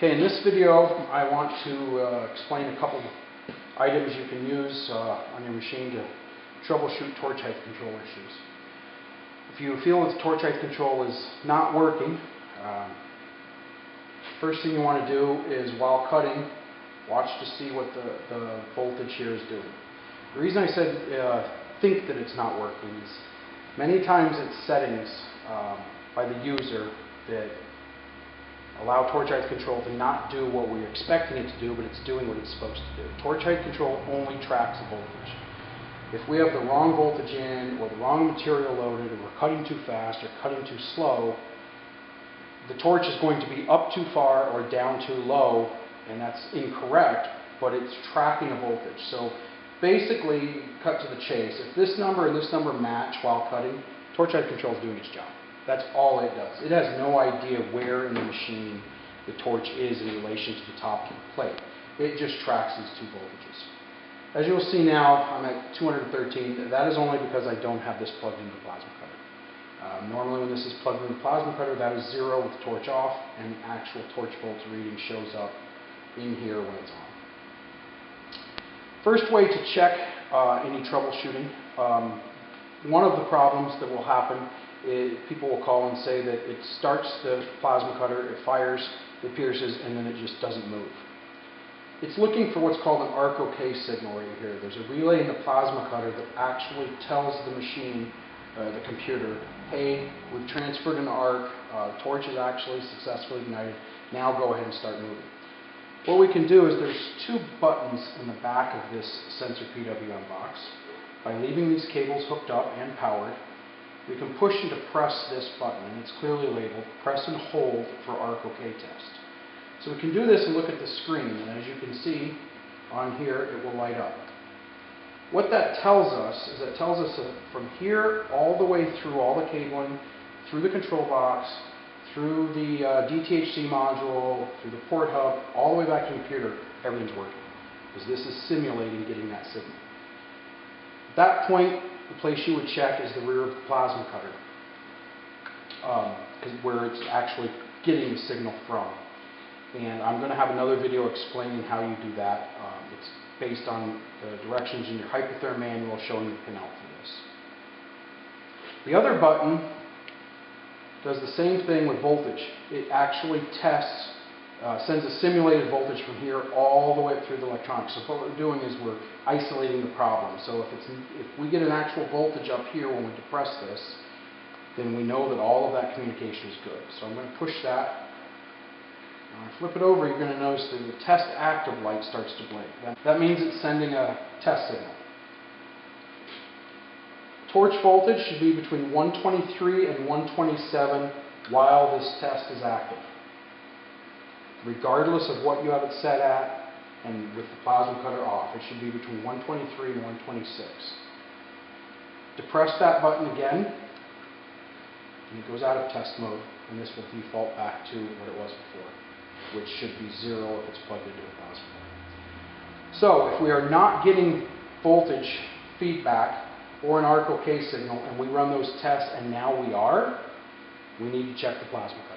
Okay, in this video I want to explain a couple items you can use on your machine to troubleshoot torch height control issues. If you feel that the torch height control is not working, first thing you want to do is, while cutting, watch to see what the voltage here is doing. The reason I said think that it's not working is many times it's settings by the user that allow torch height control to not do what we're expecting it to do, but it's doing what it's supposed to do. Torch height control only tracks a voltage. If we have the wrong voltage in, or the wrong material loaded, or we're cutting too fast or cutting too slow, the torch is going to be up too far or down too low, and that's incorrect, but it's tracking a voltage. So basically, cut to the chase, if this number and this number match while cutting, torch height control is doing its job. That's all it does. It has no idea where in the machine the torch is in relation to the top of the plate. It just tracks these two voltages. As you'll see now, I'm at 213. That is only because I don't have this plugged into the plasma cutter. Normally when this is plugged into the plasma cutter, that is 0 with the torch off, and actual torch volts reading shows up in here when it's on. First way to check any troubleshooting, one of the problems that will happen is people will call and say that it starts the plasma cutter, it fires, it pierces, and then it just doesn't move. It's looking for what's called an arc OK signal right here. There's a relay in the plasma cutter that actually tells the machine, the computer, hey, we've transferred an arc, torch is actually successfully ignited, now go ahead and start moving. What we can do is, there's two buttons in the back of this sensor PWM box. By leaving these cables hooked up and powered, we can push and press this button, and it's clearly labeled press and hold for arc OK test. So we can do this and look at the screen, and as you can see on here, it will light up. What that tells us is, it tells us that from here all the way through all the cabling, through the control box, through the DTHC module, through the port hub, all the way back to the computer, everything's working, because this is simulating getting that signal. At that point, the place you would check is the rear of the plasma cutter, where it's actually getting the signal from. And I'm going to have another video explaining how you do that. It's based on the directions in your hypertherm manual showing the pinout for this. The other button does the same thing with voltage. It actually tests, sends a simulated voltage from here all the way up through the electronics. So what we're doing is we're isolating the problem. So if we get an actual voltage up here when we depress this, then we know that all of that communication is good. So I'm going to push that. When I flip it over, you're going to notice that the test active light starts to blink. That means it's sending a test signal. Torch voltage should be between 123 and 127 while this test is active. Regardless of what you have it set at, and with the plasma cutter off, it should be between 123 and 126. Depress that button again, and it goes out of test mode, and this will default back to what it was before, which should be 0 if it's plugged into a plasma cutter. So if we are not getting voltage feedback or an arc OK signal, and we run those tests and now we are, we need to check the plasma cutter.